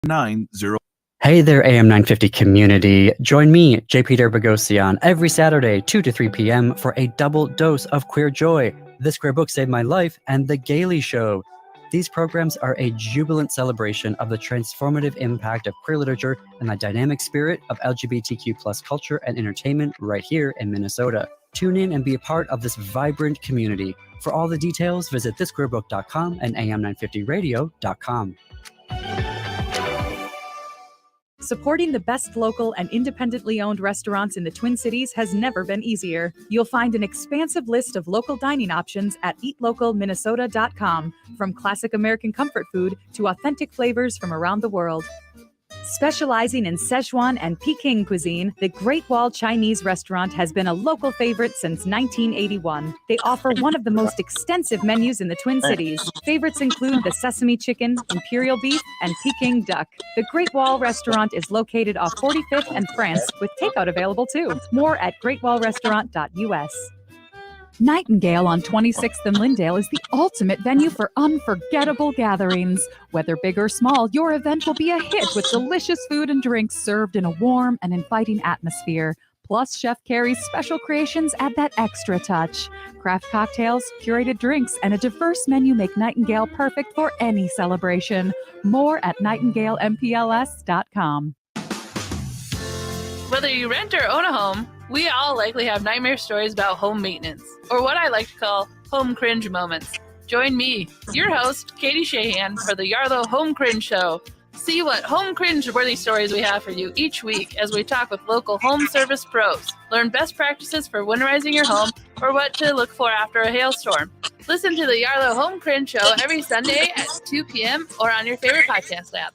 90. Hey there, AM 950 community. Join me, J. Peter Bogosian, every Saturday, 2 to 3 p.m. for a double dose of queer joy. This Queer Book Saved My Life and The Gaily Show. These programs are a jubilant celebration of the transformative impact of queer literature and the dynamic spirit of LGBTQ plus culture and entertainment right here in Minnesota. Tune in and be a part of this vibrant community. For all the details, visit thisqueerbook.com and am950radio.com. Supporting the best local and independently owned restaurants in the Twin Cities has never been easier. You'll find an expansive list of local dining options at eatlocalminnesota.com, from classic American comfort food to authentic flavors from around the world. Specializing in Szechuan and Peking cuisine, the Great Wall Chinese restaurant has been a local favorite since 1981. They offer one of the most extensive menus in the Twin Cities. Favorites include the sesame chicken, imperial beef, and Peking duck. The Great Wall restaurant is located off 45th and France, with takeout available too. More at greatwallrestaurant.us. Nightingale on 26th and Lyndale is the ultimate venue for unforgettable gatherings. Whether big or small, your event will be a hit with delicious food and drinks served in a warm and inviting atmosphere. Plus, Chef Carrie's special creations add that extra touch. Craft cocktails, curated drinks, and a diverse menu make Nightingale perfect for any celebration. More at nightingalempls.com. Whether you rent or own a home, we all likely have nightmare stories about home maintenance, or what I like to call home cringe moments. Join me, your host, Katie Shahan, for the Yarlow Home Cringe Show. See what home cringe-worthy stories we have for you each week as we talk with local home service pros. Learn best practices for winterizing your home or what to look for after a hailstorm. Listen to the Yarlow Home Cringe Show every Sunday at 2 p.m. or on your favorite podcast app.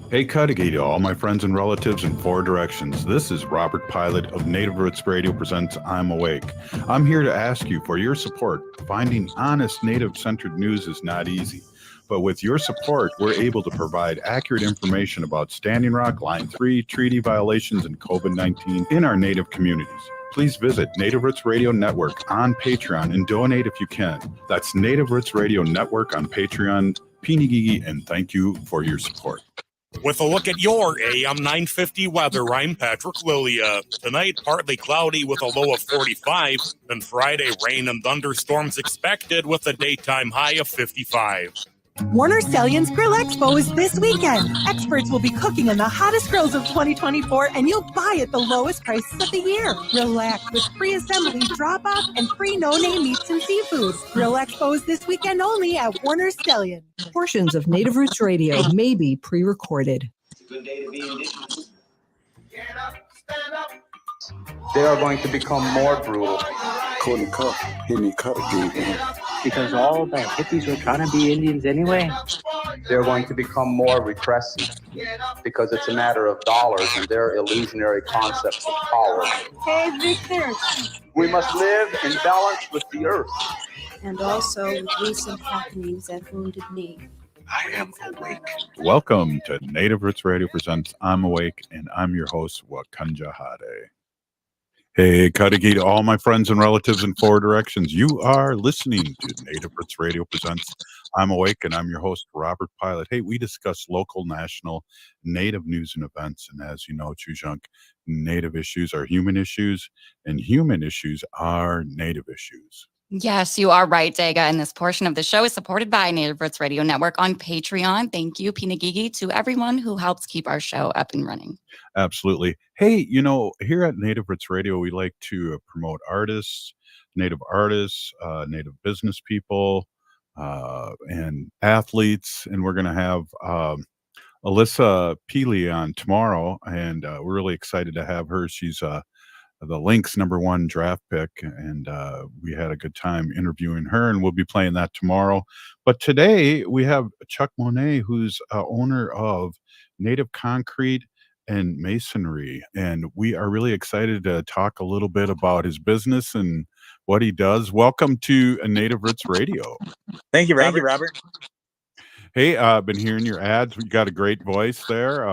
Hey, Cudahy to all my friends and relatives in four directions. This is Robert Pilot of Native Roots Radio presents I'm Awake. I'm here to ask you for your support. Finding honest Native-centered news is not easy, but with your support, we're able to provide accurate information about Standing Rock, Line 3, treaty violations, and COVID-19 in our Native communities. Please visit Native Roots Radio Network on Patreon and donate if you can. That's Native Roots Radio Network on Patreon. Pinigigi, and thank you for your support. With a look at your AM 950 weather, I'm Patrick Lilia. Tonight, partly cloudy with a low of 45. Then Friday, rain and thunderstorms expected with a daytime high of 55. Warner Stellian's Grill Expo is this weekend. Experts will be cooking in the hottest grills of 2024, and you'll buy at the lowest prices of the year. Relax with free assembly, drop-off, and free no-name meats and seafood. Grill Expo is this weekend only at Warner Stellian. Portions of Native Roots Radio may be pre-recorded. It's a good day to be indigenous. Get up, stand up. They are going to become more brutal. Couldn't cut, hit me cut again. Because all the hippies were trying to be Indians anyway. They're going to become more repressive because it's a matter of dollars and their illusionary concepts of power. Hey, Victor. We must live in balance with the earth. And also with recent happenings at Wounded Knee. I am awake. Welcome to Native Roots Radio presents I'm Awake, and I'm your host, Wakanja Hade. Hey, Cudahy to all my friends and relatives in four directions. You are listening to Native Roots Radio presents I'm Awake, and I'm your host, Robert Pilot. Hey, we discuss local, national, Native news and events. And as you know, Chujunk, Native issues are human issues, and human issues are Native issues. Yes, you are right, Dega. And this portion of the show is supported by Native Roots Radio Network on Patreon. Thank you, Pinagigi, to everyone who helps keep our show up and running. Absolutely. Hey, you know, here at Native Roots Radio, we like to promote artists, Native business people, and athletes. And we're going to have Alyssa Peely on tomorrow, and we're really excited to have her. She's the Lynx #1 draft pick, and we had a good time interviewing her, and we'll be playing that tomorrow. But today we have Chuck Monette, who's owner of Native Concrete and Masonry, and we are really excited to talk a little bit about his business and what he does. Welcome to Native Roots Radio. Thank you, Robert. Hey, I've been hearing your ads. You got a great voice there.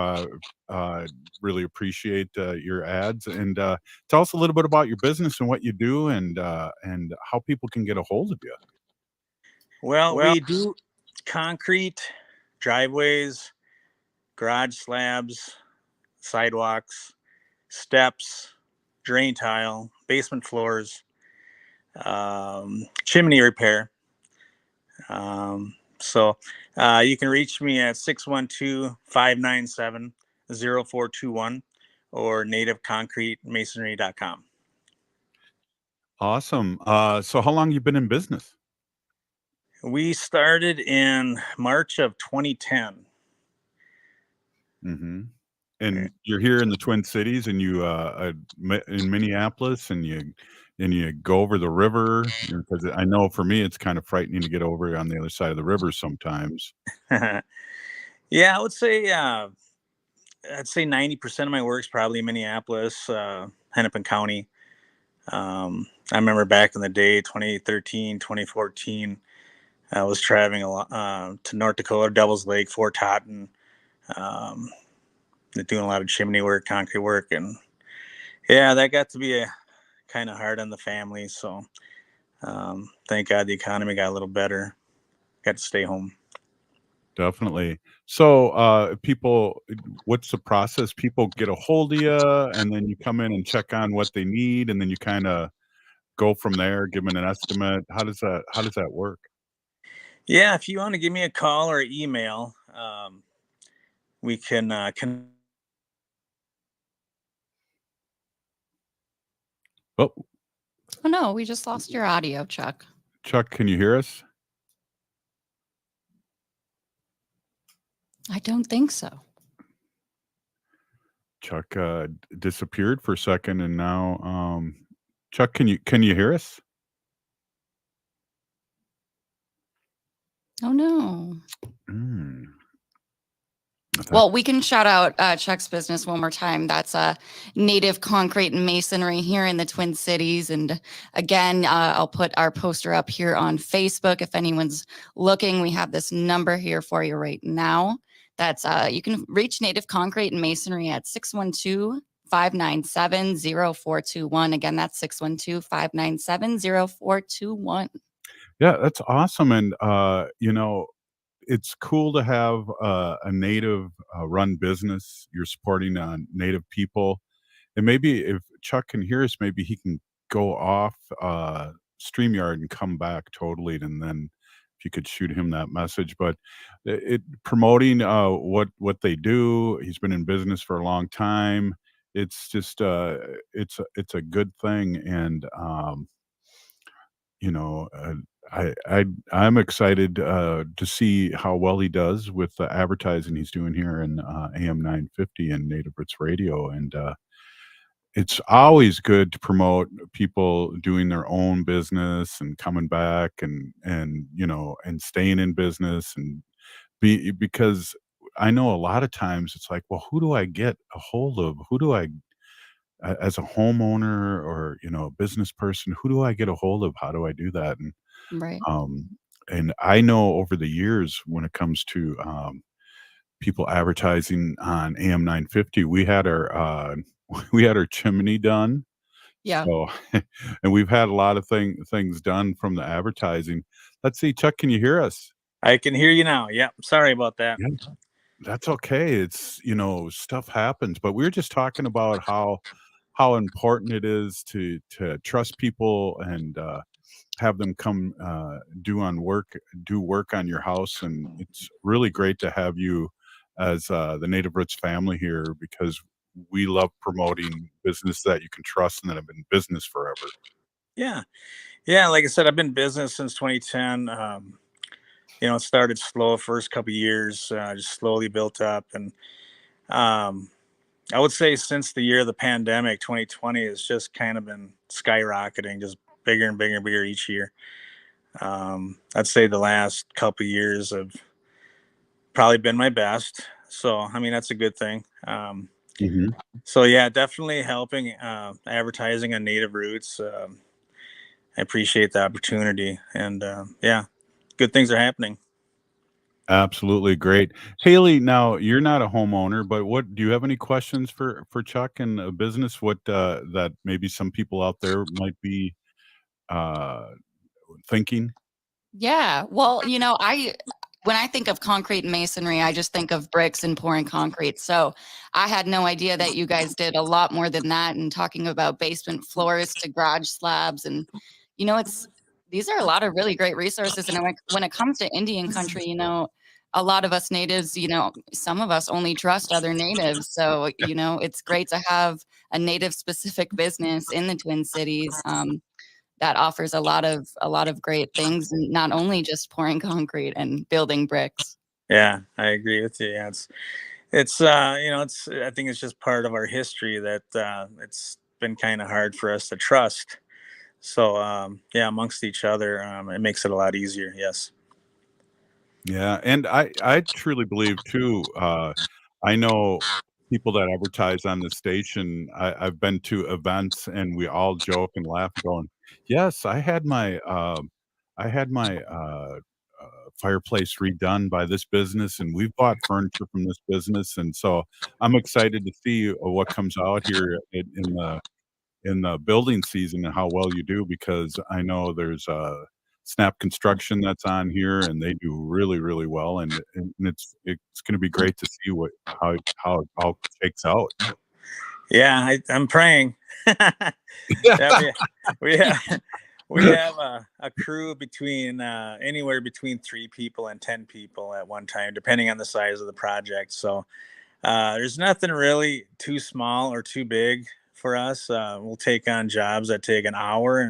Really appreciate your ads, and tell us a little bit about your business and what you do, and how people can get a hold of you. Well, we do concrete driveways, garage slabs, sidewalks, steps, drain tile, basement floors, chimney repair. So you can reach me at 612-597-0421 or nativeconcretemasonry.com. Awesome. So how long you been in business? We started in March of 2010. Mm-hmm. And you're here in the Twin Cities, and you in Minneapolis, and you go over the river, because I know for me it's kind of frightening to get over on the other side of the river sometimes. Yeah, I'd say 90% of my work's probably in Minneapolis, Hennepin County. I remember back in the day, 2013, 2014, I was traveling a lot to North Dakota, Devil's Lake, Fort Totten, doing a lot of chimney work, concrete work, and yeah, that got to be kind of hard on the family. So thank God the economy got a little better. Got to stay home. Definitely. So, people, what's the process? People get a hold of you, and then you come in and check on what they need, and then you kind of go from there, give them an estimate. How does that work? Yeah, if you want to give me a call or email, we can. Oh, Oh no, we just lost your audio, Chuck. Chuck, can you hear us? I don't think so. Chuck disappeared for a second, and now, Chuck, can you hear us? Oh no. Mm. Well, we can shout out Chuck's business one more time. That's Native Concrete and Masonry here in the Twin Cities. And again, I'll put our poster up here on Facebook. If anyone's looking, we have this number here for you right now. That's you can reach Native Concrete and Masonry at 612-597-0421. Again, that's 612-597-0421. Yeah, that's awesome. And, it's cool to have a native run business. You're supporting native people. And maybe if Chuck can hear us, maybe he can go off StreamYard and come back totally. And then if you could shoot him that message. But it promoting what they do. He's been in business for a long time. It's just it's a good thing. And you know, I'm excited to see how well he does with the advertising he's doing here in AM 950 and Native Roots Radio. And it's always good to promote people doing their own business and coming back and staying in business and because I know a lot of times it's like, well, who do I get a hold of? Who do I as a homeowner or a business person, who do I get a hold of? How do I do that? Right. And I know over the years when it comes to people advertising on AM 950, we had our we had our chimney done. Yeah. So, and we've had a lot of things done from the advertising. Let's see, Chuck, can you hear us? I can hear you now. Yeah, sorry about that. Yeah, that's okay. It's stuff happens, but we were just talking about how important it is to trust people and have them come do work on your house. And it's really great to have you as the Native Roots family here, because we love promoting business that you can trust and that have been in business forever. Yeah. Like I said, I've been in business since 2010. It started slow first couple of years, just slowly built up. And I would say since the year of the pandemic, 2020 has just kind of been skyrocketing, just bigger and bigger and bigger each year. I'd say the last couple of years have probably been my best. So, I mean, that's a good thing. So yeah, definitely helping advertising on Native Roots. I appreciate the opportunity, and yeah, good things are happening. Absolutely great. Haley, now you're not a homeowner, but what do you have any questions for Chuck and a business? What that maybe some people out there might be thinking? Yeah. Well, when I think of concrete and masonry, I just think of bricks and pouring concrete. So I had no idea that you guys did a lot more than that, and talking about basement floors to garage slabs. And, these are a lot of really great resources. And when it comes to Indian country, a lot of us natives, some of us only trust other natives. So, it's great to have a native specific business in the Twin Cities. That offers a lot of great things, and not only just pouring concrete and building bricks. Yeah, I agree with you. Yeah, it's I think it's just part of our history that it's been kind of hard for us to trust. So yeah, amongst each other, it makes it a lot easier. Yes. Yeah, and I truly believe too, I know people that advertise on the station, I've been to events and we all joke and laugh going, "Yes, I had my, fireplace redone by this business, and we've bought furniture from this business," and so I'm excited to see, what comes out here in the building season and how well you do, because I know there's Snap Construction that's on here and they do really, really well, and it's gonna be great to see how it all shakes out. Yeah, I'm praying. Yeah, we have a crew between anywhere between 3 people and 10 people at one time, depending on the size of the project. So there's nothing really too small or too big for us. We'll take on jobs that take an hour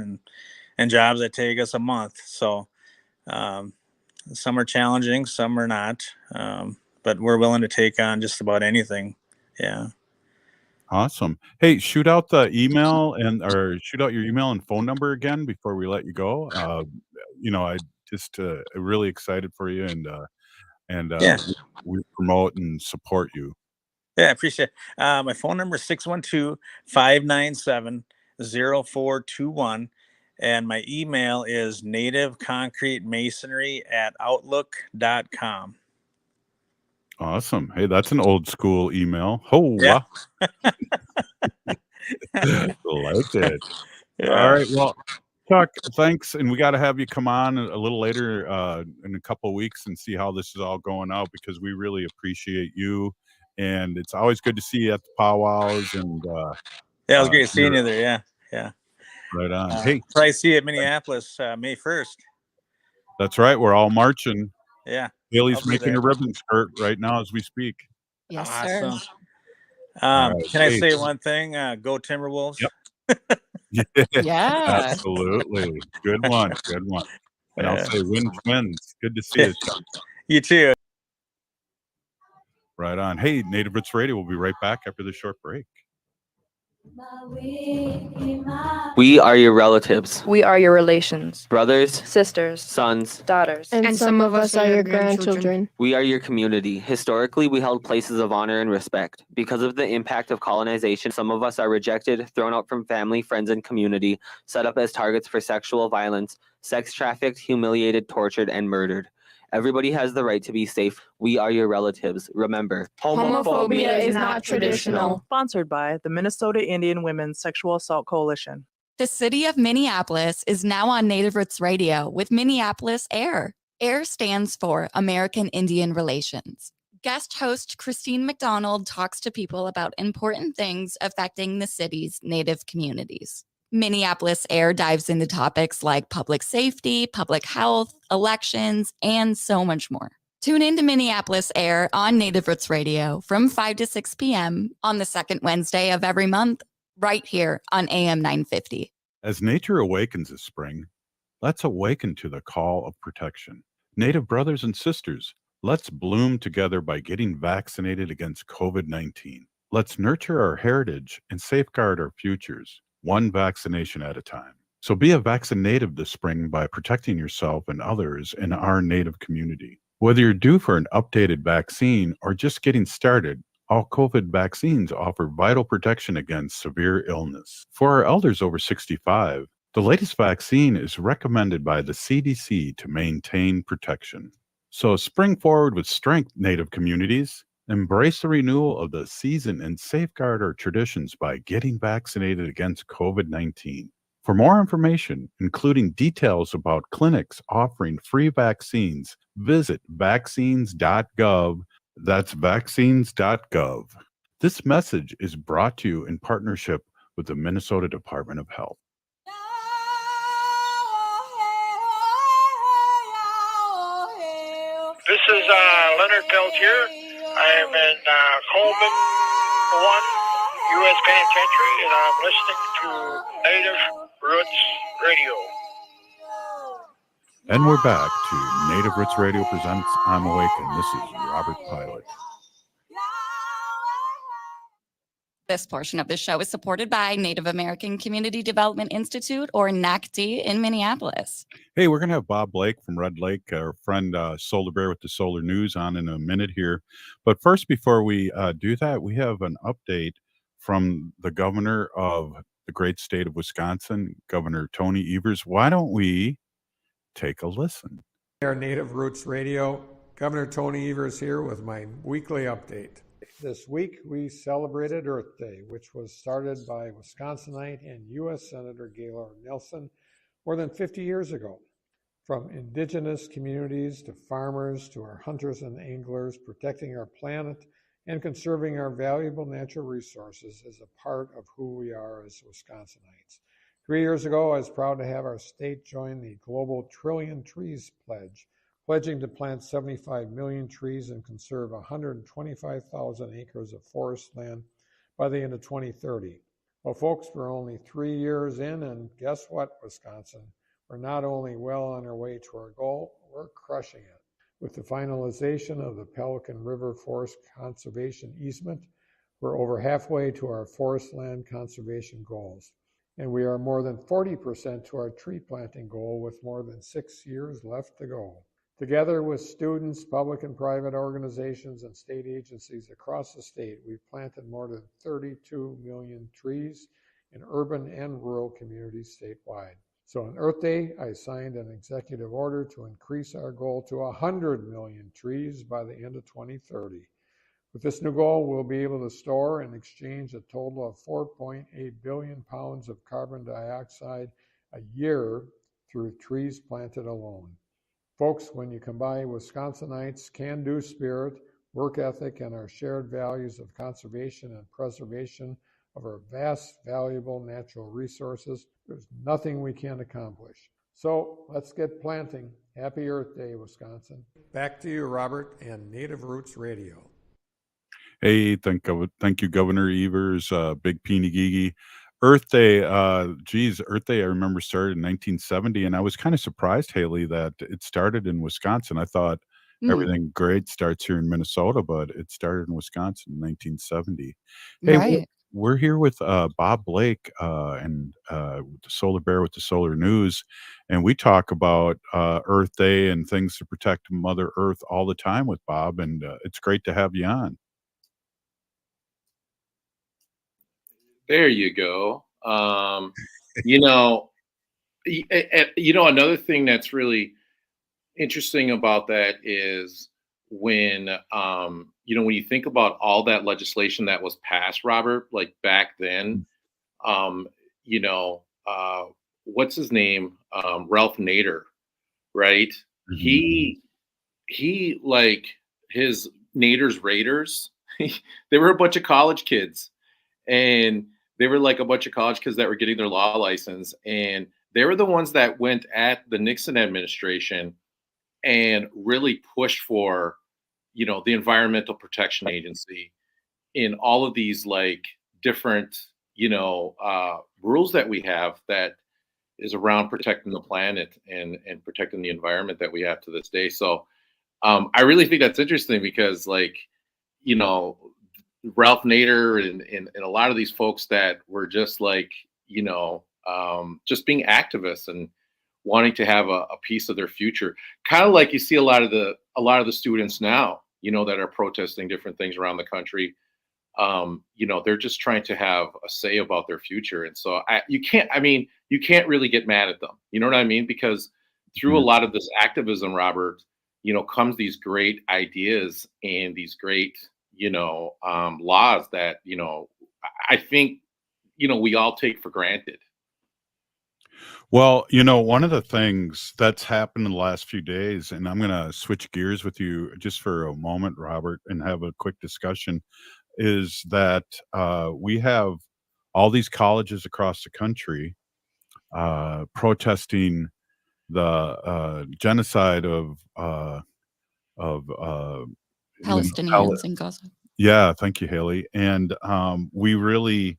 and jobs that take us a month. So um, some are challenging, some are not, but we're willing to take on just about anything. Yeah. Awesome. Hey, shoot out the email or shoot out your email and phone number again before we let you go. I just really excited for you, and Yeah. we promote and support you. Yeah, I appreciate it. My phone number is 612-597-0421. And my email is nativeconcretemasonry@outlook.com. Awesome. Hey, that's an old school email. Oh, Yeah. wow. Like it. Yeah. All right. Well, Chuck, thanks. And we got to have you come on a little later in a couple of weeks and see how this is all going out, because we really appreciate you. And it's always good to see you at the powwows. And Yeah, it was great seeing you there. Yeah. Yeah. Right on. Hey, probably see you at Minneapolis May 1st. That's right. We're all marching. Yeah. Haley's making a ribbon skirt right now as we speak. Yes, awesome. sir. Right, can I say one thing? Go Timberwolves. Yep. Yeah. Absolutely. Good one. Good one. And I'll say win Twins. Good to see you, Chuck. You too. Right on. Hey, Native Roots Radio. We'll be right back after this short break. We are your relatives. We are your relations. Brothers, sisters, sons, daughters. And some of us are your grandchildren. We are your community. Historically, we held places of honor and respect. Because of the impact of colonization, some of us are rejected, thrown out from family, friends, and community, set up as targets for sexual violence, sex trafficked, humiliated, tortured, and murdered. Everybody has the right to be safe. We are your relatives. Remember, homophobia is not traditional. Sponsored by the Minnesota Indian Women's Sexual Assault Coalition. The city of Minneapolis is now on Native Roots Radio with Minneapolis AIR. AIR stands for American Indian Relations. Guest host Christine McDonald talks to people about important things affecting the city's Native communities. Minneapolis AIR dives into topics like public safety, public health, elections, and so much more. Tune in to Minneapolis AIR on Native Roots Radio from 5 to 6 p.m. on the second Wednesday of every month, right here on AM 950. As nature awakens this spring, let's awaken to the call of protection. Native brothers and sisters, let's bloom together by getting vaccinated against COVID-19. Let's nurture our heritage and safeguard our futures, one vaccination at a time. So be a vaccinative this spring by protecting yourself and others in our Native community. Whether you're due for an updated vaccine or just getting started, all COVID vaccines offer vital protection against severe illness. For our elders over 65, the latest vaccine is recommended by the CDC to maintain protection. So spring forward with strength, Native communities. Embrace the renewal of the season and safeguard our traditions by getting vaccinated against COVID-19. For more information, including details about clinics offering free vaccines, visit vaccines.gov. That's vaccines.gov. This message is brought to you in partnership with the Minnesota Department of Health. This is Leonard Peltier. I am in Coleman 1 U.S. Penitentiary, and I'm listening to Native Roots Radio. And we're back to Native Roots Radio presents I'm Awake, and this is Robert Pilot. This portion of the show is supported by Native American Community Development Institute, or NACD, in Minneapolis. Hey, we're going to have Bob Blake from Red Lake, our friend Solar Bear with the Solar News, on in a minute here. But first, before we do that, we have an update from the governor of the great state of Wisconsin, Governor Tony Evers. Why don't we take a listen? Our Native Roots Radio, Governor Tony Evers here with my weekly update. This week we celebrated Earth Day, which was started by Wisconsinite and U.S. Senator Gaylord Nelson more than 50 years ago. From indigenous communities to farmers to our hunters and anglers, protecting our planet and conserving our valuable natural resources is a part of who we are as Wisconsinites. 3 years ago, I was proud to have our state join the Global Trillion Trees Pledge, pledging to plant 75 million trees and conserve 125,000 acres of forest land by the end of 2030. Well, folks, we're only 3 years in, and guess what, Wisconsin? We're not only well on our way to our goal, we're crushing it. With the finalization of the Pelican River Forest Conservation Easement, we're over halfway to our forest land conservation goals. And we are more than 40% to our tree planting goal, with more than 6 years left to go. Together with students, public and private organizations, and state agencies across the state, we've planted more than 32 million trees in urban and rural communities statewide. So on Earth Day, I signed an executive order to increase our goal to 100 million trees by the end of 2030. With this new goal, we'll be able to store and exchange a total of 4.8 billion pounds of carbon dioxide a year through trees planted alone. Folks, when you combine Wisconsinites' can-do spirit, work ethic, and our shared values of conservation and preservation of our vast, valuable natural resources, there's nothing we can't accomplish. So let's get planting. Happy Earth Day, Wisconsin. Back to you, Robert, and Native Roots Radio. Hey, thank you, Governor Evers, Big Peeny Gigi. Earth Day, Earth Day, I remember started in 1970, and I was kind of surprised, Haley, that it started in Wisconsin. I thought everything great starts here in Minnesota, but it started in Wisconsin in 1970. Hey, Right. we're here with Bob Blake and the Solar Bear with the Solar News, and we talk about Earth Day and things to protect Mother Earth all the time with Bob, and it's great to have you on. There you go. You know, another thing that's really interesting about that is when, when you think about all that legislation that was passed, Robert, like back then, what's his name? Ralph Nader, right? Mm-hmm. He like his Nader's Raiders, they were a bunch of college kids. And they were like a bunch of college kids that were getting their law license. And they were the ones that went at the Nixon administration and really pushed for, the Environmental Protection Agency in all of these like different, rules that we have that is around protecting the planet and protecting the environment that we have to this day. So I really think that's interesting because Ralph Nader and a lot of these folks that were just like, just being activists and wanting to have a piece of their future, kind of like you see a lot of the students now, that are protesting different things around the country. They're just trying to have a say about their future. And so you can't really get mad at them. You know what I mean? Because through a lot of this activism, Robert, comes these great ideas and these great, laws that, I think, we all take for granted. Well, one of the things that's happened in the last few days, and I'm going to switch gears with you just for a moment, Robert, and have a quick discussion, is that we have all these colleges across the country protesting the genocide of Palestinians in Gaza. yeah, thank you, Haley. And we really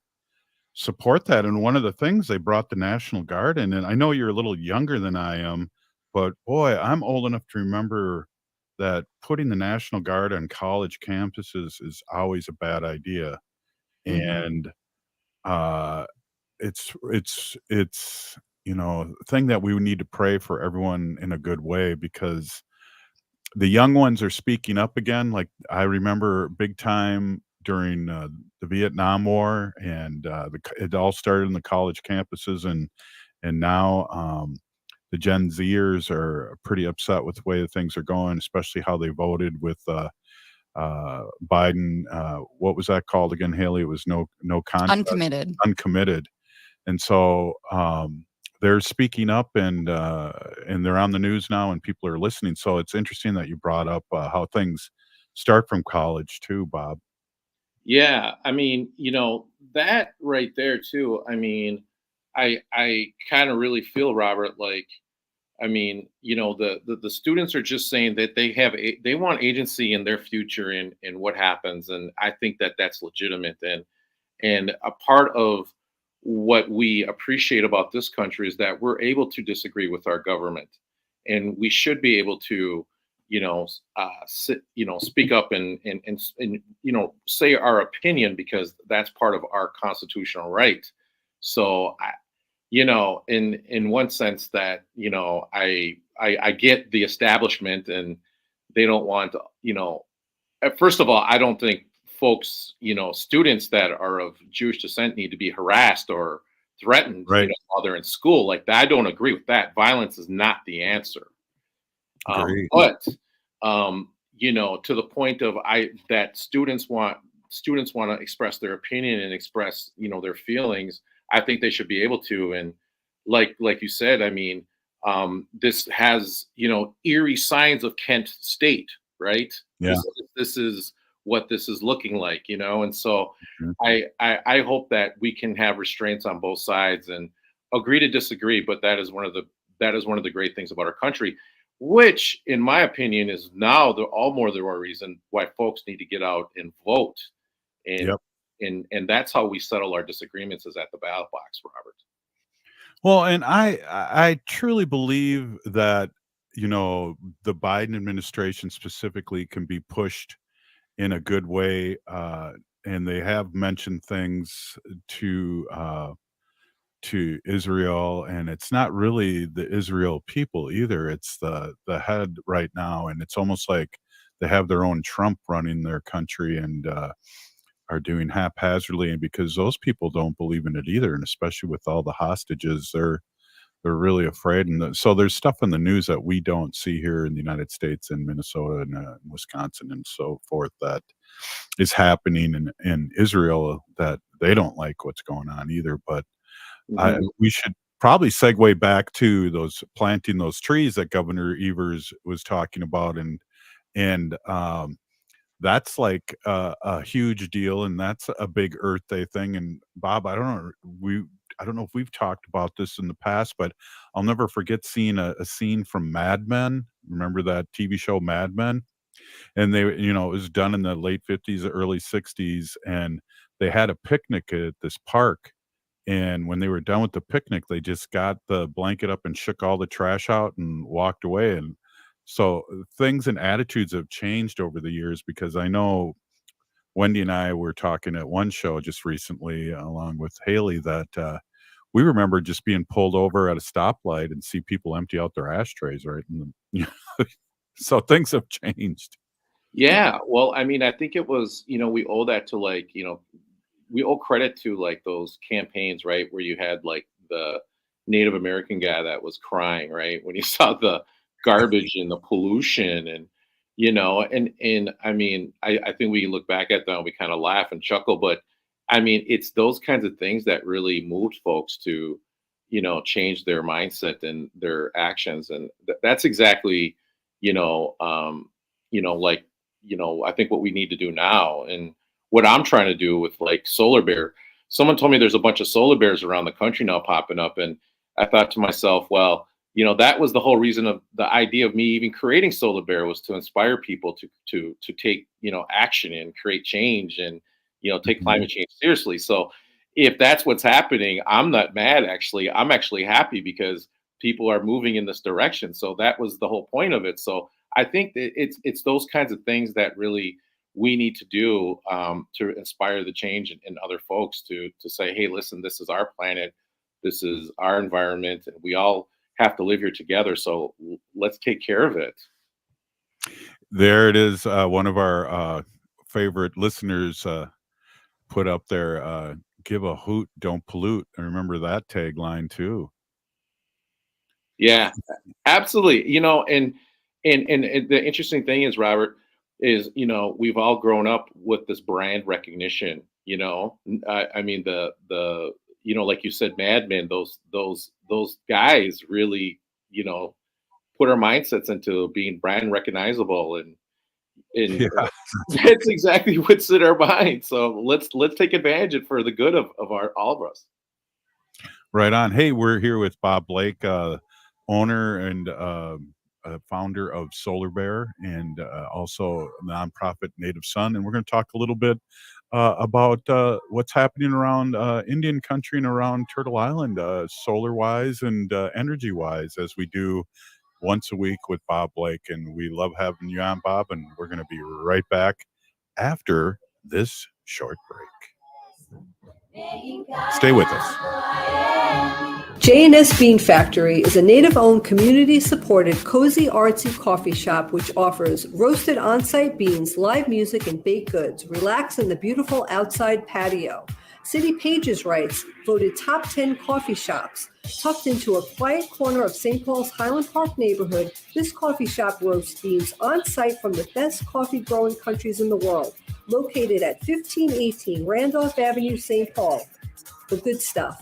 support that. And one of the things, they brought the National Guard in, and I know you're a little younger than I am, but boy, I'm old enough to remember that putting the National Guard on college campuses is always a bad idea. And uh, it's a thing that we would need to pray for everyone in a good way, because the young ones are speaking up again. Like, I remember big time during the Vietnam War, and it all started in the college campuses, and now the Gen Zers are pretty upset with the way that things are going, especially how they voted with Biden. What was that called again, Haley? It was no contest, Uncommitted. uncommitted. And so they're speaking up, and they're on the news now, and people are listening. So it's interesting that you brought up how things start from college too, Bob. Yeah, I mean, that right there too. I mean, I kind of really feel, Robert, like, I mean, the students are just saying that they want agency in their future and what happens, and I think that that's legitimate. And a part of what we appreciate about this country is that we're able to disagree with our government, and we should be able to, speak up and say our opinion, because that's part of our constitutional right. So in one sense, that I get the establishment, and they don't want, first of all, I don't think folks, students that are of Jewish descent need to be harassed or threatened, Right. while they're in school. Like that, I don't agree with that. Violence is not the answer. Great. But to the point of that students want to express their opinion and express, their feelings. I think they should be able to. And like you said, I mean, this has, eerie signs of Kent State, right? Yeah. This is what this is looking like, and so Mhm. I hope that we can have restraints on both sides and agree to disagree. But that is one of the great things about our country, which, in my opinion, is now all more the more reason why folks need to get out and vote. And Yep. and that's how we settle our disagreements, is at the ballot box, Robert. Well, and I truly believe that, the Biden administration specifically can be pushed in a good way, and they have mentioned things to to Israel, and it's not really the Israel people either. It's the head right now, and it's almost like they have their own Trump running their country, and are doing haphazardly, and because those people don't believe in it either, and especially with all the hostages, they're really afraid. And so there's stuff in the news that we don't see here in the United States, in Minnesota and Wisconsin and so forth, that is happening in Israel, that they don't like what's going on either. But Mhm. we should probably segue back to those planting those trees that Governor Evers was talking about, and that's like a huge deal, and that's a big Earth Day thing. And Bob, I don't know if we've talked about this in the past, but I'll never forget seeing a scene from Mad Men. Remember that TV show Mad Men? And it was done in the late 50s, early 60s, and they had a picnic at this park. And when they were done with the picnic, they just got the blanket up and shook all the trash out and walked away. And so things and attitudes have changed over the years, because I know Wendy and I were talking at one show just recently, along with Haley, that we remember just being pulled over at a stoplight and see people empty out their ashtrays, right? So things have changed. Yeah, well, I mean, I think it was, we owe that to, like, we owe credit to, like, those campaigns, right, where you had, like, the Native American guy that was crying, right, when you saw the garbage and the pollution, and I mean, I think we can look back at that and we kind of laugh and chuckle, but I mean, it's those kinds of things that really moved folks to change their mindset and their actions. And that's exactly, I think what we need to do now. And what I'm trying to do with like Solar Bear, someone told me there's a bunch of solar bears around the country now popping up. And I thought to myself, well, that was the whole reason of the idea of me even creating Solar Bear, was to inspire people to take, action and create change and, take climate change seriously. So if that's what's happening, I'm not mad. Actually, I'm actually happy because people are moving in this direction. So that was the whole point of it. So I think that it's those kinds of things that really we need to do to inspire the change in other folks to say, hey, listen, this is our planet, this is our environment, and we all have to live here together. So let's take care of it. There it is. One of our favorite listeners put up there, give a hoot, don't pollute. I remember that tagline too. Yeah, absolutely. And the interesting thing is, Robert, is we've all grown up with this brand recognition. I mean the like you said, Mad Men. Those guys really put our mindsets into being brand recognizable, and Yeah. that's exactly what's in our mind. So let's take advantage of it for the good of all of us. Right on. Hey, we're here with Bob Blake, owner and founder of Solar Bear, and also nonprofit Native Sun. And we're going to talk a little bit about what's happening around Indian country and around Turtle Island, solar wise and energy wise, as we do once a week with Bob Blake. And we love having you on, Bob. And we're going to be right back after this short break. Stay with us. J&S Bean Factory is a native-owned, community-supported, cozy, artsy coffee shop which offers roasted on-site beans, live music, and baked goods. Relax in the beautiful outside patio. City Pages writes, voted top 10 coffee shops. Tucked into a quiet corner of St. Paul's Highland Park neighborhood, this coffee shop roasts beans on-site from the best coffee-growing countries in the world. Located at 1518 Randolph Avenue, St. Paul. The good stuff.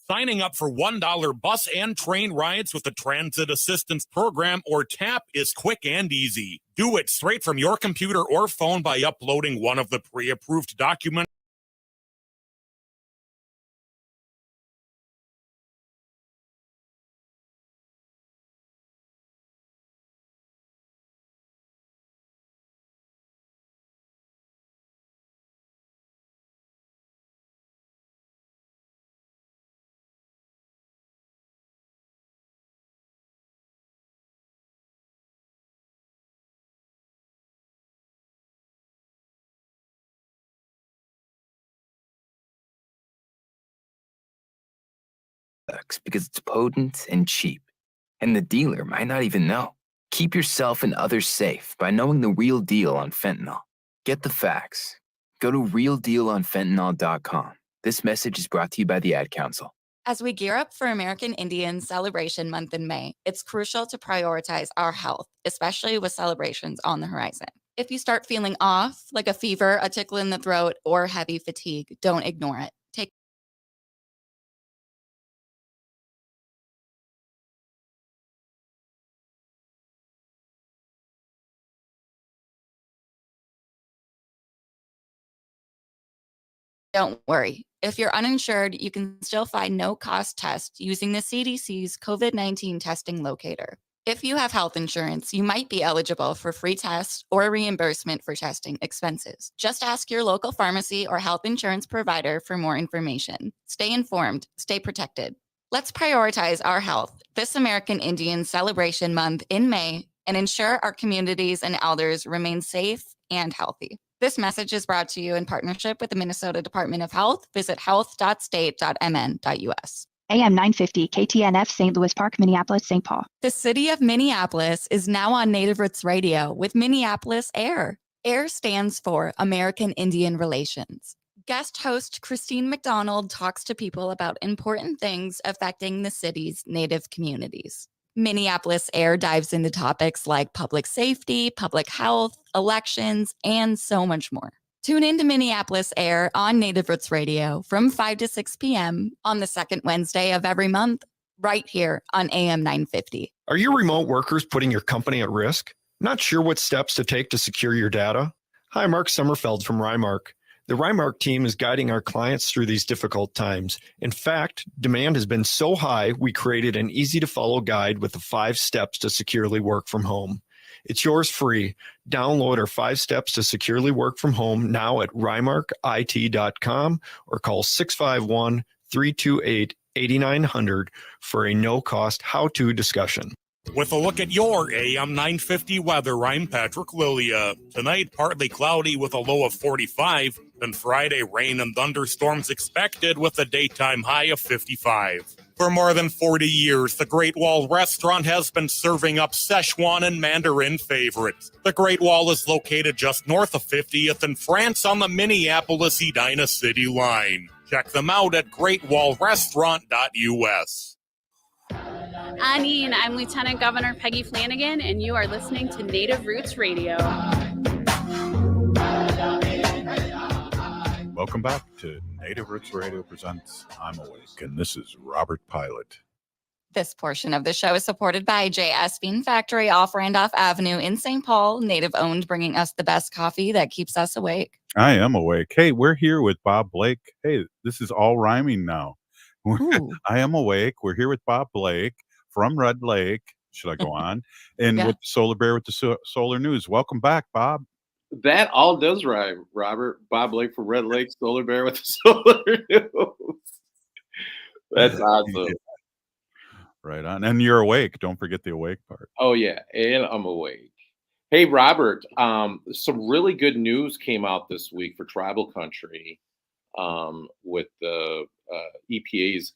Signing up for $1 bus and train rides with the Transit Assistance Program, or TAP, is quick and easy. Do it straight from your computer or phone by uploading one of the pre-approved documents. Because it's potent and cheap, and the dealer might not even know. Keep yourself and others safe by knowing the real deal on fentanyl. Get the facts. Go to realdealonfentanyl.com. This message is brought to you by the Ad Council. As we gear up for American Indian Celebration Month in May, it's crucial to prioritize our health, especially with celebrations on the horizon. If you start feeling off, like a fever, a tickle in the throat, or heavy fatigue, don't ignore it. Don't worry. If you're uninsured, you can still find no-cost tests using the CDC's COVID-19 testing locator. If you have health insurance, you might be eligible for free tests or reimbursement for testing expenses. Just ask your local pharmacy or health insurance provider for more information. Stay informed, stay protected. Let's prioritize our health this American Indian Celebration Month in May and ensure our communities and elders remain safe and healthy. This message is brought to you in partnership with the Minnesota Department of Health. Visit health.state.mn.us. AM 950 KTNF St. Louis Park, Minneapolis, St. Paul. The city of Minneapolis is now on Native Roots Radio with Minneapolis AIR. AIR stands for American Indian Relations. Guest host Christine McDonald talks to people about important things affecting the city's Native communities. Minneapolis AIR dives into topics like public safety, public health, elections, and so much more. Tune in to Minneapolis Air on Native Roots Radio from 5 to 6 p.m. on the second Wednesday of every month, right here on AM 950. Are your remote workers putting your company at risk? Not sure what steps to take to secure your data? Hi, Mark Sommerfeld from Rymark. The Rymark team is guiding our clients through these difficult times. In fact, demand has been so high, we created an easy-to-follow guide with the 5 steps to securely work from home. It's yours free. Download our 5 steps to securely work from home now at rymarkit.com or call 651-328-8900 for a no-cost how-to discussion. With a look at your AM 950 weather, I'm Patrick Lilia. Tonight, partly cloudy with a low of 45. Then Friday, rain and thunderstorms expected with a daytime high of 55. For more than 40 years, the Great Wall Restaurant has been serving up Szechuan and Mandarin favorites. The Great Wall is located just north of 50th in France on the Minneapolis-Edina city line. Check them out at greatwallrestaurant.us. Anine, I'm Lieutenant Governor Peggy Flanagan, and you are listening to Native Roots Radio. Welcome back to Native Roots Radio presents I'm Awake, and this is Robert Pilot. This portion of the show is supported by J.S. Bean Factory off Randolph Avenue in St. Paul, Native owned, bringing us the best coffee that keeps us awake. I am awake. Hey, we're here with Bob Blake. Hey, this is all rhyming now. I am awake. We're here with Bob Blake from Red Lake. Should I go on? And with Solar Bear with the Solar News. Welcome back, Bob. That all does rhyme, Robert. Bob Lake from Red Lake, Solar Bear with the Solar News. That's awesome. Right on. And you're awake. Don't forget the awake part. Oh, yeah. And I'm awake. Hey, Robert, some really good news came out this week for tribal country with the EPA's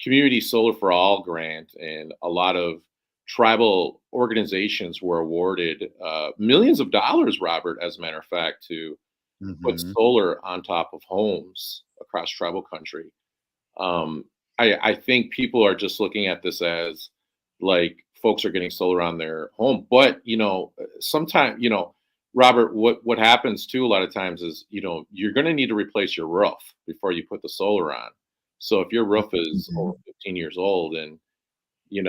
Community Solar for All grant, and a lot of tribal organizations were awarded millions of dollars, Robert, as a matter of fact, to put solar on top of homes across tribal country. I think people are just looking at this as like folks are getting solar on their home. But, sometimes, Robert, what happens too a lot of times is, you're going to need to replace your roof before you put the solar on. So if your roof is over 15 years old and, you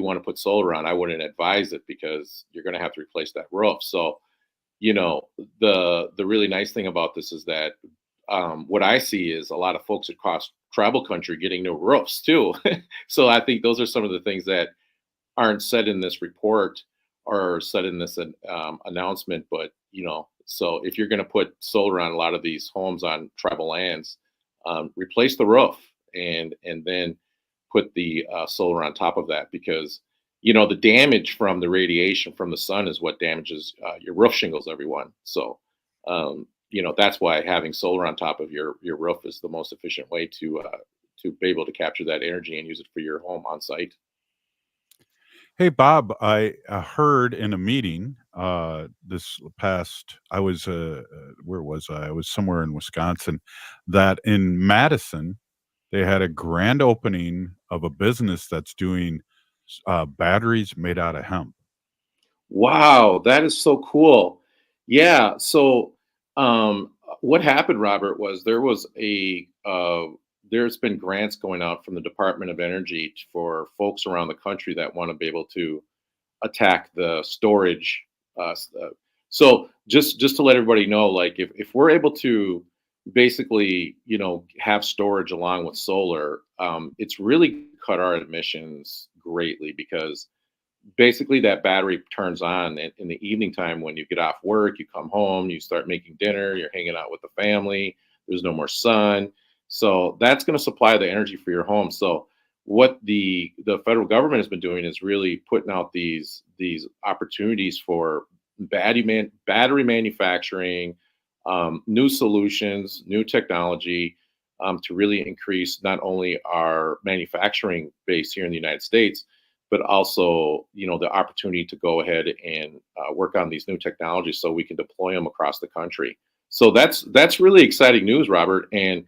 want to put solar on, I wouldn't advise it because you're going to have to replace that roof. So, the really nice thing about this is that what I see is a lot of folks across tribal country getting new roofs too. So I think those are some of the things that aren't said in this report or said in this announcement. But, so if you're going to put solar on a lot of these homes on tribal lands, replace the roof and then put the solar on top of that, because the damage from the radiation from the sun is what damages your roof shingles, everyone. So that's why having solar on top of your roof is the most efficient way to be able to capture that energy and use it for your home on site. Hey, Bob, I heard in a meeting this past, I was, where was I? I was somewhere in Wisconsin, that in Madison, they had a grand opening of a business that's doing batteries made out of hemp. Wow, that is so cool. Yeah. So what happened, Robert, was there's been grants going out from the Department of Energy for folks around the country that want to be able to attack the storage. So just to let everybody know, like if we're able to basically, have storage along with solar, it's really cut our emissions greatly, because basically that battery turns on in the evening time when you get off work, you come home, you start making dinner, you're hanging out with the family, there's no more sun. So that's going to supply the energy for your home. So what the federal government has been doing is really putting out these opportunities for battery manufacturing, new solutions, new technology, to really increase not only our manufacturing base here in the United States, but also, the opportunity to go ahead and work on these new technologies so we can deploy them across the country. So that's really exciting news, Robert. And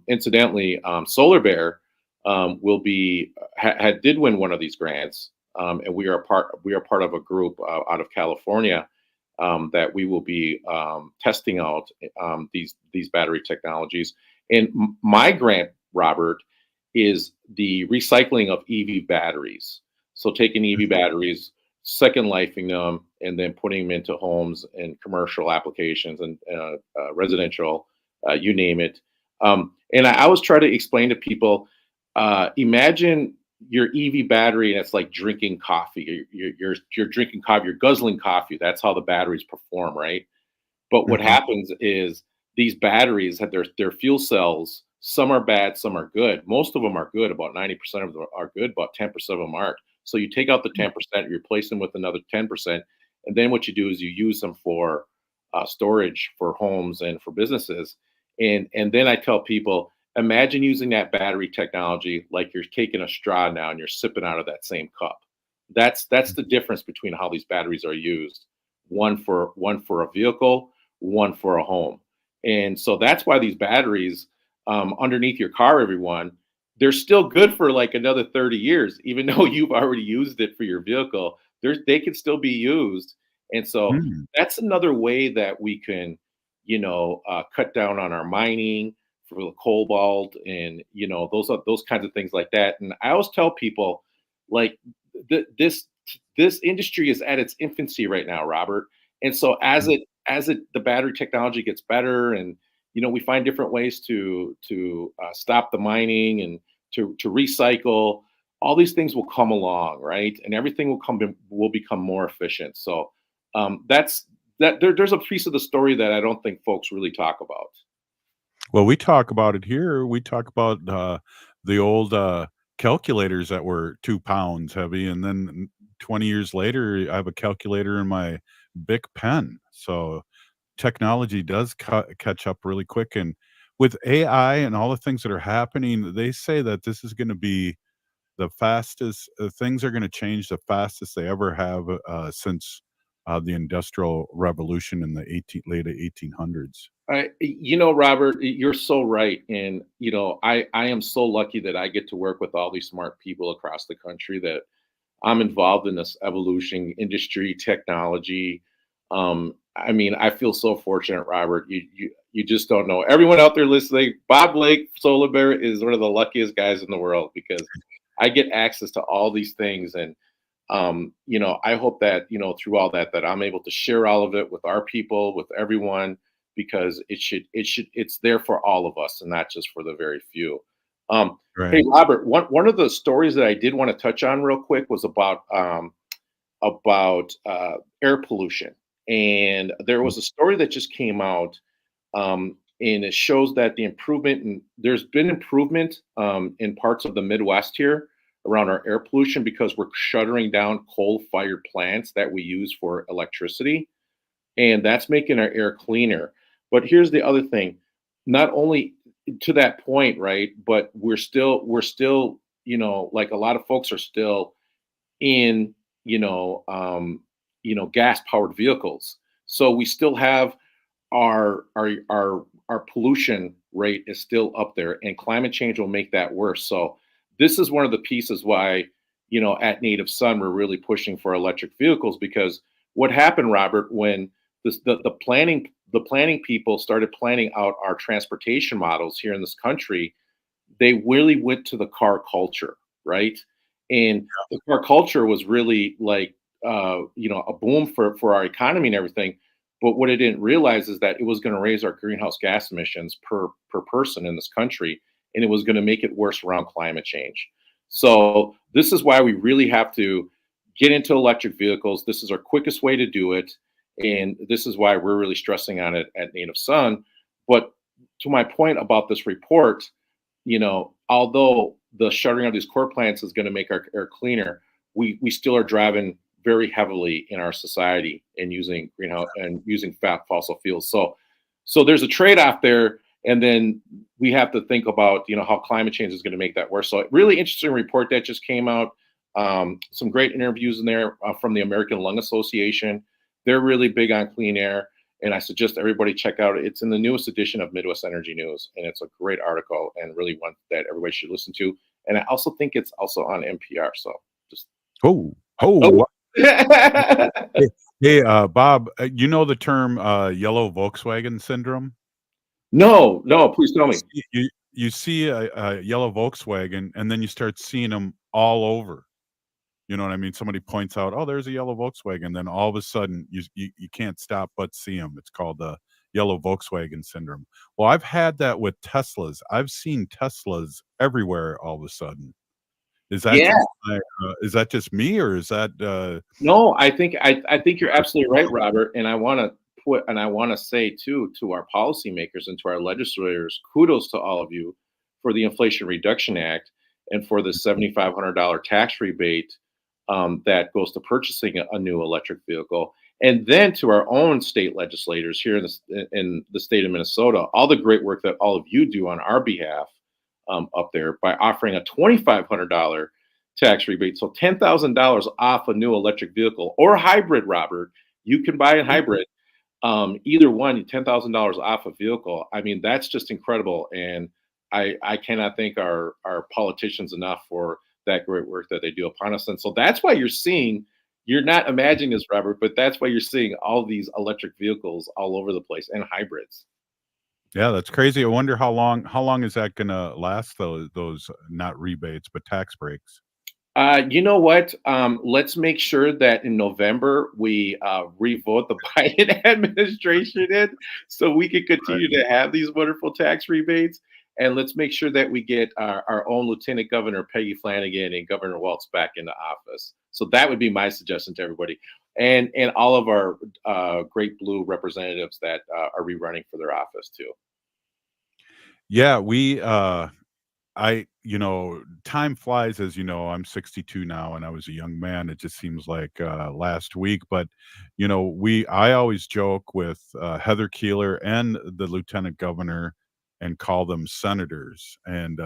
incidentally, Solar Bear did win one of these grants, and we are part of a group out of California that we will be testing out these battery technologies. And my grant, Robert, is the recycling of EV batteries. So taking EV batteries, second lifing them, and then putting them into homes and commercial applications and residential, you name it. And I always try to explain to people, imagine your EV battery and it's like drinking coffee. You're drinking coffee, you're guzzling coffee. That's how the batteries perform, right? But what happens is these batteries have their fuel cells. Some are bad, some are good. Most of them are good. About 90% of them are good. About 10% of them aren't. So you take out the 10%, you replace them with another 10%, and then what you do is you use them for storage for homes and for businesses. And then I tell people, imagine using that battery technology like you're taking a straw now and you're sipping out of that same cup. That's the difference between how these batteries are used. One for a vehicle, one for a home. And so that's why these batteries underneath your car, everyone, they're still good for like another 30 years, even though you've already used it for your vehicle. They can still be used. And so that's another way that we can, cut down on our mining for the cobalt and, those kinds of things like that. And I always tell people, like, this industry is at its infancy right now, Robert. And so as the battery technology gets better and we find different ways to stop the mining and to recycle, all these things will come along, right? And everything will become more efficient. So there's a piece of the story that I don't think folks really talk about. Well, we talk about it here. We talk about the old calculators that were 2 pounds heavy, and then 20 years later, I have a calculator in my Bic pen. So technology does catch up really quick. And with AI and all the things that are happening, they say that this is going to be the fastest, things are going to change the fastest they ever have since the Industrial Revolution in the late 1800s. Robert, you're so right. And, I am so lucky that I get to work with all these smart people across the country, that I'm involved in this evolution industry, technology. I feel so fortunate, Robert. You just don't know. Everyone out there listening, Bob Lake, Solar Bear, is one of the luckiest guys in the world because I get access to all these things. And, I hope that, through all that I'm able to share all of it with our people, with everyone, because it's there for all of us and not just for the very few. Right. Hey, Robert, one of the stories that I did want to touch on real quick was about air pollution. And there was a story that just came out, and it shows that there's been improvement in parts of the Midwest here around our air pollution because we're shuttering down coal-fired plants that we use for electricity, and that's making our air cleaner. But here's the other thing: not only to that point, right? But we're still, like a lot of folks are still in, gas-powered vehicles. So we still have our pollution rate is still up there, and climate change will make that worse. So this is one of the pieces why, at Native Sun, we're really pushing for electric vehicles, because what happened, Robert, when the planning people started planning out our transportation models here in this country, they really went to the car culture, right? And the car culture was really like, a boom for our economy and everything. But what I didn't realize is that it was going to raise our greenhouse gas emissions per person in this country, and it was going to make it worse around climate change. So this is why we really have to get into electric vehicles. This is our quickest way to do it. And this is why we're really stressing on it at Native Sun. But to my point about this report, although the shuttering of these core plants is going to make our air cleaner, we still are driving very heavily in our society and using fossil fuels. So there's a trade-off there. And then we have to think about, how climate change is going to make that worse. So really interesting report that just came out. Some great interviews in there from the American Lung Association. They're really big on clean air, and I suggest everybody check out. It's in the newest edition of Midwest Energy News, and it's a great article and really one that everybody should listen to. And I also think it's also on NPR. So just oh. Hey, Bob, you know the term yellow Volkswagen syndrome? No, please tell me. You see a yellow Volkswagen, and then you start seeing them all over. You know what I mean? Somebody points out, "Oh, there's a yellow Volkswagen." Then all of a sudden, you can't stop but see them. It's called the yellow Volkswagen syndrome. Well, I've had that with Teslas. I've seen Teslas everywhere all of a sudden. Is that Yeah. just me, or is that No, I think you're absolutely right, Robert. And I want to say too to our policymakers and to our legislators, kudos to all of you for the Inflation Reduction Act and for the $7,500 tax rebate that goes to purchasing a new electric vehicle. And then to our own state legislators here in the state of Minnesota, all the great work that all of you do on our behalf up there by offering a $2,500 tax rebate. So $10,000 off a new electric vehicle or hybrid, Robert. You can buy a hybrid. Either one, $10,000 off a vehicle. I mean, that's just incredible. And I cannot thank our politicians enough for that great work that they do upon us. And so that's why you're not imagining this, Robert, but that's why you're seeing all these electric vehicles all over the place and hybrids. Yeah, that's crazy. I wonder how long is that gonna last, those not rebates, but tax breaks? You know what? Let's make sure that in November we revote the Biden administration in, so we can continue to have these wonderful tax rebates. And let's make sure that we get our own Lieutenant Governor Peggy Flanagan and Governor Waltz back into office. So that would be my suggestion to everybody, and all of our great blue representatives that are rerunning for their office too. Yeah, time flies, as you know. I'm 62 now, and I was a young man. It just seems like last week, but I always joke with Heather Keeler and the lieutenant governor and call them senators. And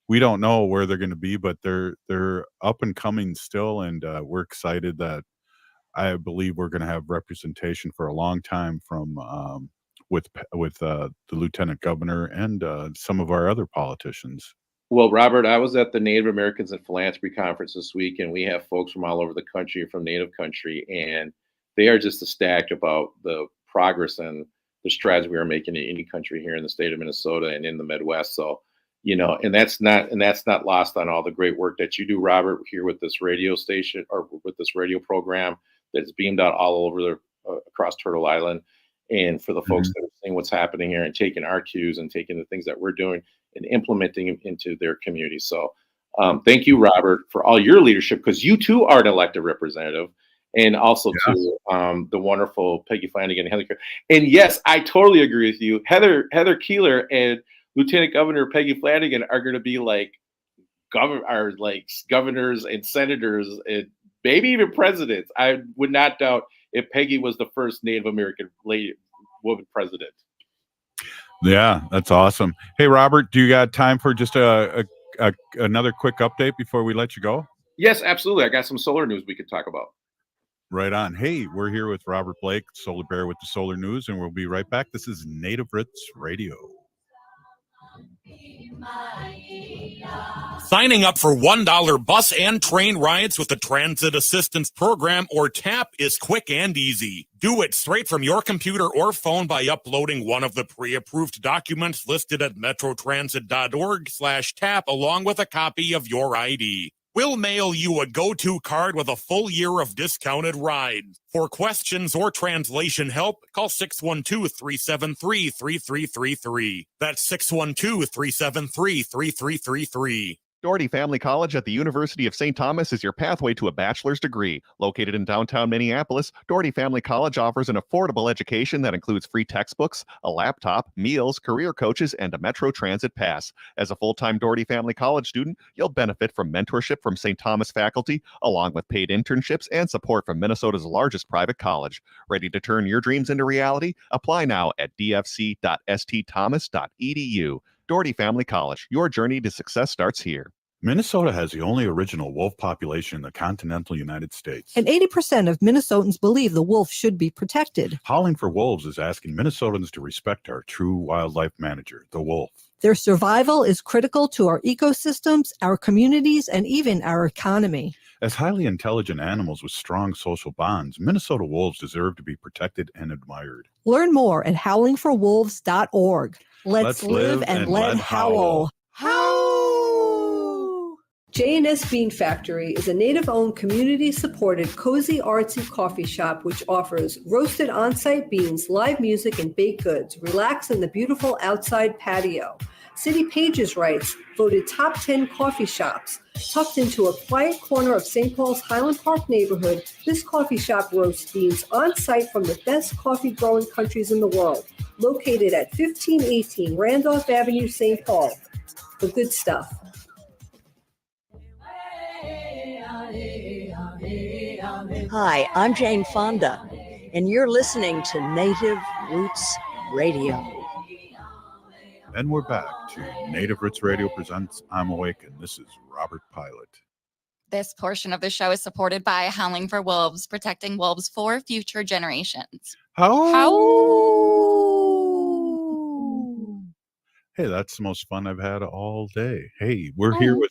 we don't know where they're going to be, but they're up and coming still, and we're excited that I believe we're going to have representation for a long time from with the lieutenant governor and some of our other politicians. Well, Robert, I was at the Native Americans and Philanthropy Conference this week, and we have folks from all over the country, from Native country, and they are just ecstatic about the progress and the strides we are making in any country here in the state of Minnesota and in the Midwest. So, and that's not lost on all the great work that you do, Robert, here with this radio station or with this radio program that's beamed out all over across Turtle Island. And for the folks that are seeing what's happening here and taking our cues and taking the things that we're doing and implementing them into their community. So thank you, Robert, for all your leadership, because you too are an elected representative, and also to the wonderful Peggy Flanagan and Heather Keeler. And yes, I totally agree with you. Heather Keeler and Lieutenant Governor Peggy Flanagan are going to be like governors and senators and maybe even presidents. I would not doubt if Peggy was the first Native American woman president. Yeah, that's awesome. Hey, Robert, do you got time for just another quick update before we let you go? Yes, absolutely. I got some solar news we could talk about. Right on. Hey, we're here with Robert Blake, Solar Bear with the Solar News, and we'll be right back. This is Native Roots Radio. Signing up for $1 bus and train rides with the Transit Assistance Program, or TAP, is quick and easy. Do it straight from your computer or phone by uploading one of the pre-approved documents listed at metrotransit.org/TAP along with a copy of your ID. We'll mail you a go-to card with a full year of discounted rides. For questions or translation help, call 612-373-3333. That's 612-373-3333. Doherty Family College at the University of St. Thomas is your pathway to a bachelor's degree. Located in downtown Minneapolis, Doherty Family College offers an affordable education that includes free textbooks, a laptop, meals, career coaches, and a Metro Transit pass. As a full-time Doherty Family College student, you'll benefit from mentorship from St. Thomas faculty, along with paid internships and support from Minnesota's largest private college. Ready to turn your dreams into reality? Apply now at dfc.stthomas.edu. Doherty Family College, your journey to success starts here. Minnesota has the only original wolf population in the continental United States. And 80% of Minnesotans believe the wolf should be protected. Howling for Wolves is asking Minnesotans to respect our true wildlife manager, the wolf. Their survival is critical to our ecosystems, our communities, and even our economy. As highly intelligent animals with strong social bonds, Minnesota wolves deserve to be protected and admired. Learn more at howlingforwolves.org. Let's live and let howl. J&S Bean Factory is a native-owned, community-supported, cozy, artsy coffee shop which offers roasted on-site beans, live music, and baked goods. Relax in the beautiful outside patio. City Pages writes, voted top 10 coffee shops. Tucked into a quiet corner of St. Paul's Highland Park neighborhood, this coffee shop roasts beans on-site from the best coffee-growing countries in the world. Located at 1518 Randolph Avenue, St. Paul. The good stuff. Hi, I'm Jane Fonda, and you're listening to Native Roots Radio. And we're back to Native Roots Radio presents I'm Awake, and this is Robert Pilot. This portion of the show is supported by Howling for Wolves, protecting wolves for future generations. Hey, that's the most fun I've had all day. Hey, we're here with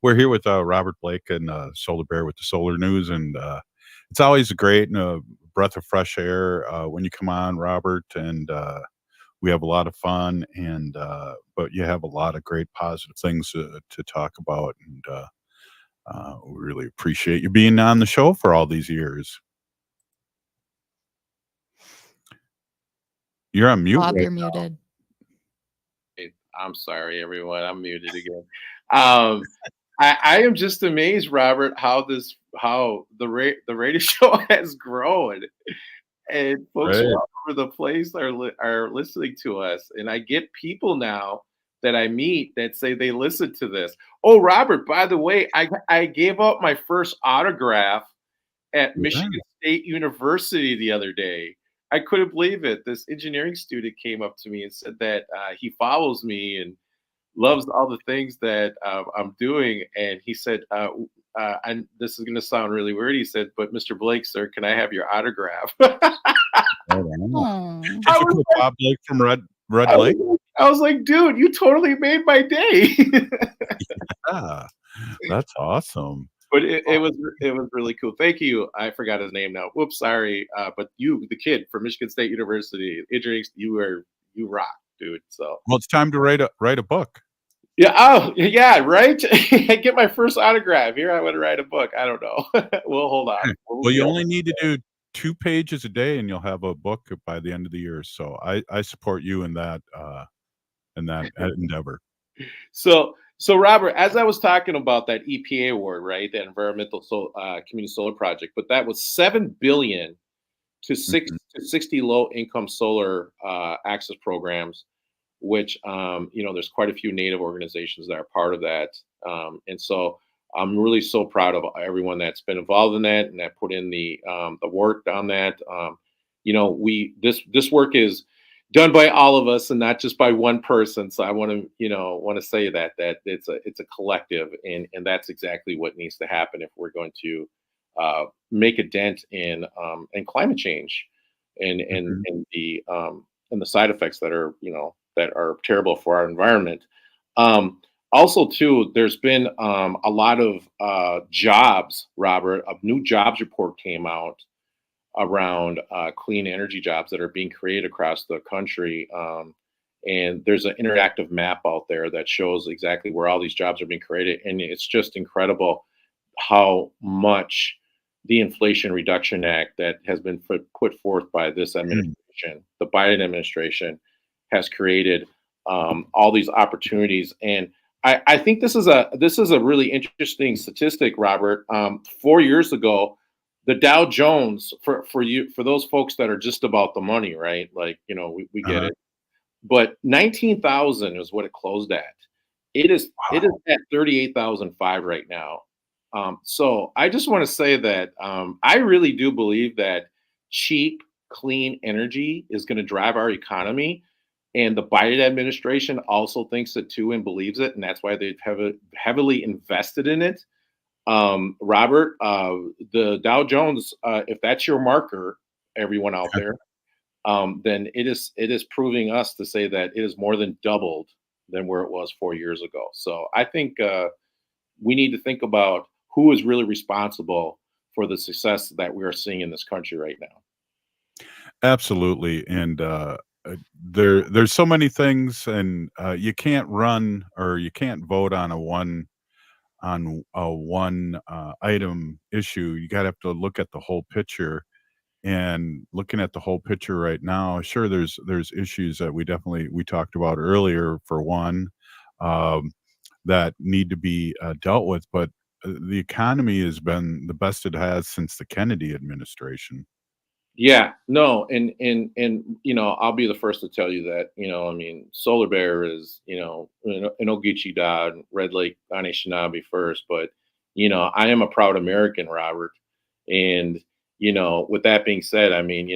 we're here with Robert Blake and Solar Bear with the Solar News, and it's always great and a breath of fresh air when you come on, Robert, and we have a lot of fun, and but you have a lot of great positive things to talk about, and we really appreciate you being on the show for all these years. You're on mute. Bob, right you're now. muted. I'm sorry, everyone. I'm muted again. I am just amazed, Robert, how the radio show has grown, and folks Right. all over the place are listening to us. And I get people now that I meet that say they listen to this. Oh, Robert, by the way, I gave out my first autograph at Michigan State University the other day. I couldn't believe it. This engineering student came up to me and said that he follows me and loves all the things that I'm doing. And he said, and this is going to sound really weird. He said, but Mr. Blake, sir, can I have your autograph? Did you call Bob Blake from Red Lake? I was like, dude, you totally made my day. Yeah, that's awesome. But it was really cool. Thank you. I forgot his name now. Whoops, sorry. But you, the kid from Michigan State University, Idris, you rock, dude. So Well, it's time to write a book. yeah. Oh, yeah. Right. I get my first autograph here. I want to write a book. I don't know. Well, hold on. Well, you only need to do 2 pages a day, and you'll have a book by the end of the year. So I support you in that endeavor. So Robert, as I was talking about that EPA award, right, that environmental community solar project, but that was $7 billion to 60 low income solar access programs, which there's quite a few Native organizations that are part of that, and so I'm really so proud of everyone that's been involved in that and that put in the work on that. This work is done by all of us and not just by one person. So I want to say that it's a collective, and that's exactly what needs to happen if we're going to make a dent in climate change and the side effects that are terrible for our environment. Also, too, there's been a lot of jobs, Robert. A new jobs report came out around clean energy jobs that are being created across the country. And there's an interactive map out there that shows exactly where all these jobs are being created. And it's just incredible how much the Inflation Reduction Act that has been put forth by this administration, the Biden administration, has created all these opportunities. And I think this is a really interesting statistic, Robert. 4 years ago, the Dow Jones, for those folks that are just about the money, right? Like, we get it. But 19,000 is what it closed at. It is at 38,005 right now. So I just want to say that I really do believe that cheap, clean energy is going to drive our economy. And the Biden administration also thinks it too and believes it. And that's why they've heavily invested in it. Robert, the Dow Jones, if that's your marker, everyone out there, then it is proving us to say that it is more than doubled than where it was 4 years ago. So I think we need to think about who is really responsible for the success that we are seeing in this country right now. Absolutely, and there's so many things, and you can't run or you can't vote on a one item issue. You got to have to look at the whole picture. And looking at the whole picture right now, sure, there's issues that we talked about earlier. For one, um, that need to be dealt with, but the economy has been the best it has since the Kennedy administration. Yeah, no, and I'll be the first to tell you that, I mean, Solar Bear is, an Ogeechee Dad, Red Lake Anishinaabe first, but I am a proud American, Robert. And, with that being said, I mean,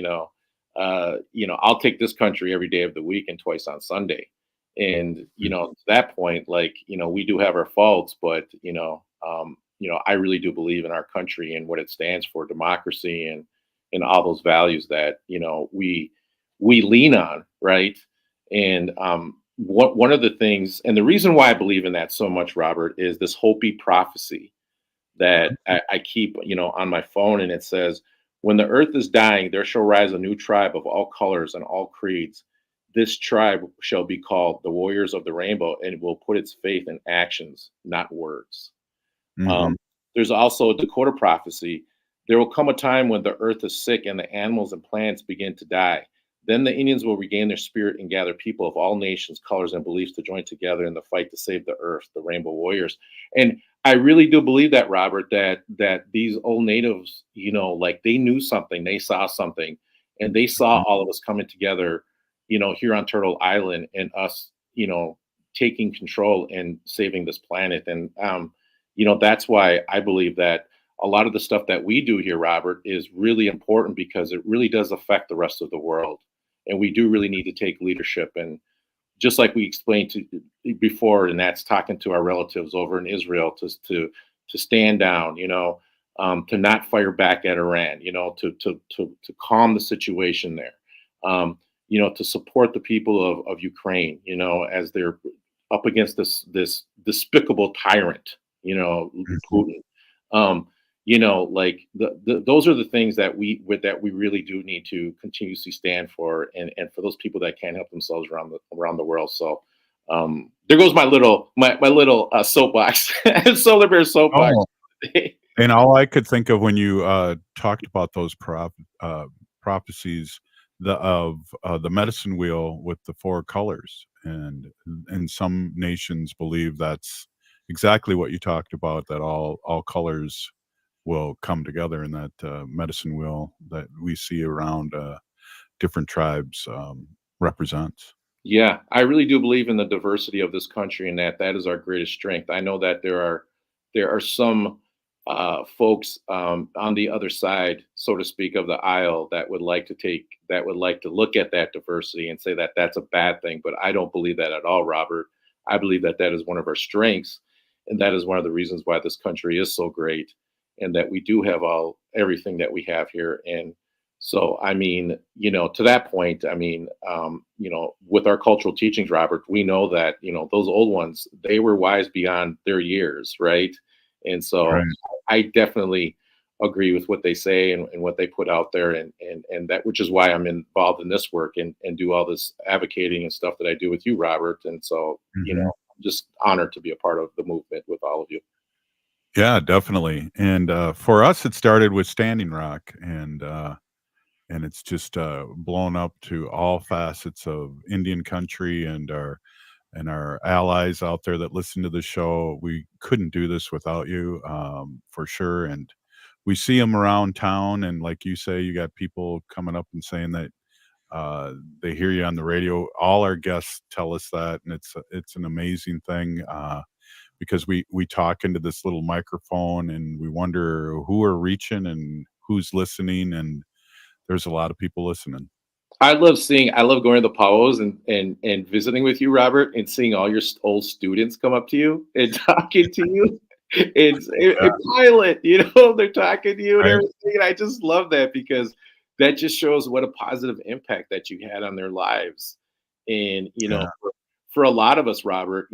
I'll take this country every day of the week and twice on Sunday. And, to that point, like, we do have our faults, but, I really do believe in our country and what it stands for, democracy and all those values that we lean on, right? And one of the things, and the reason why I believe in that so much, Robert, is this Hopi prophecy that I keep, on my phone, and it says, "When the earth is dying, there shall rise a new tribe of all colors and all creeds. This tribe shall be called the Warriors of the Rainbow, and will put its faith in actions, not words." Mhm. There's also a Dakota prophecy. "There will come a time when the earth is sick and the animals and plants begin to die. Then the Indians will regain their spirit and gather people of all nations, colors, and beliefs to join together in the fight to save the earth, the Rainbow Warriors." And I really do believe that, Robert, that these old natives, like they knew something, they saw something, and they saw all of us coming together, here on Turtle Island, and us, taking control and saving this planet. And that's why I believe that a lot of the stuff that we do here, Robert, is really important because it really does affect the rest of the world. And we do really need to take leadership. And just like we explained to before, and that's talking to our relatives over in Israel to stand down, to not fire back at Iran, to calm the situation there, to support the people of Ukraine, as they're up against this despicable tyrant, Putin. Like those are the things that we really do need to continuously stand for, and for those people that can't help themselves around the world. So there goes my little soapbox, Solar Bear soapbox. Oh, and all I could think of when you talked about those prophecies, the medicine wheel with the four colors, and some nations believe that's exactly what you talked about, that all colors will come together in that medicine wheel that we see around different tribes represents. Yeah, I really do believe in the diversity of this country, and that is our greatest strength. I know that there are some folks on the other side, so to speak, of the aisle that would like to look at that diversity and say that that's a bad thing. But I don't believe that at all, Robert. I believe that that is one of our strengths, and that is one of the reasons why this country is so great, and that we do have everything that we have here. And so, I mean, to that point, I mean, with our cultural teachings, Robert, we know that, those old ones, they were wise beyond their years, right? And so Right. I definitely agree with what they say and what they put out there. And that, which is why I'm involved in this work and do all this advocating and stuff that I do with you, Robert. And so, Mhm. I'm just honored to be a part of the movement with all of you. Yeah, definitely. And for us, it started with Standing Rock, and it's just blown up to all facets of Indian country, and our allies out there that listen to the show. We couldn't do this without you, for sure. And we see them around town, and like you say, you got people coming up and saying that they hear you on the radio. All our guests tell us that, and it's an amazing thing. Because we talk into this little microphone, and we wonder who are reaching and who's listening, and there's a lot of people listening. I love going to the powwows and visiting with you, Robert, and seeing all your old students come up to you and talking to you. And Pilot, they're talking to you and Right. everything. And I just love that because that just shows what a positive impact that you had on their lives. And, Yeah. for a lot of us, Robert,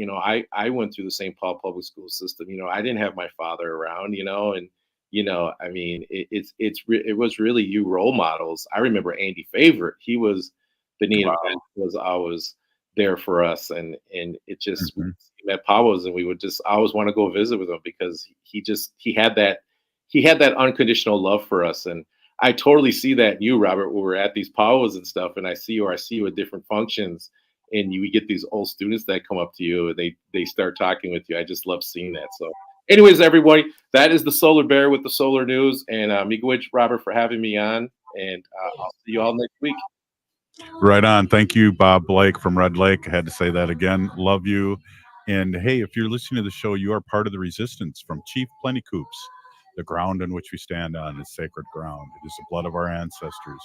I went through the St. Paul public school system. I didn't have my father around, and I mean, it was really you role models. I remember Andy Favorite. He was the Native was always there for us, and it just we met Powers, and we would just always want to go visit with him because he had that unconditional love for us. And I totally see that in you, Robert, when we're at these powwows and stuff, and I see you at different functions, and we get these old students that come up to you, and they start talking with you. I just love seeing that. So anyways, everybody, that is the Solar Bear with the Solar News, and miigwech, Robert, for having me on, and I'll see you all next week. Right on. Thank you, Bob Blake from Red Lake. I had to say that again. Love you. And hey, if you're listening to the show, you are part of the resistance from Chief Plenty Coops. The ground on which we stand on is sacred ground. It is the blood of our ancestors.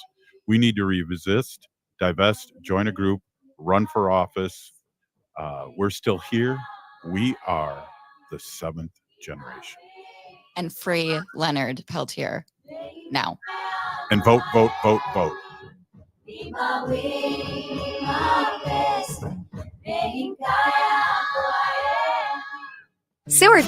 We need to resist, divest, join a group, run for office. We're still here. We are the 7th generation. And free Leonard Peltier now. And vote, vote, vote, vote. Seward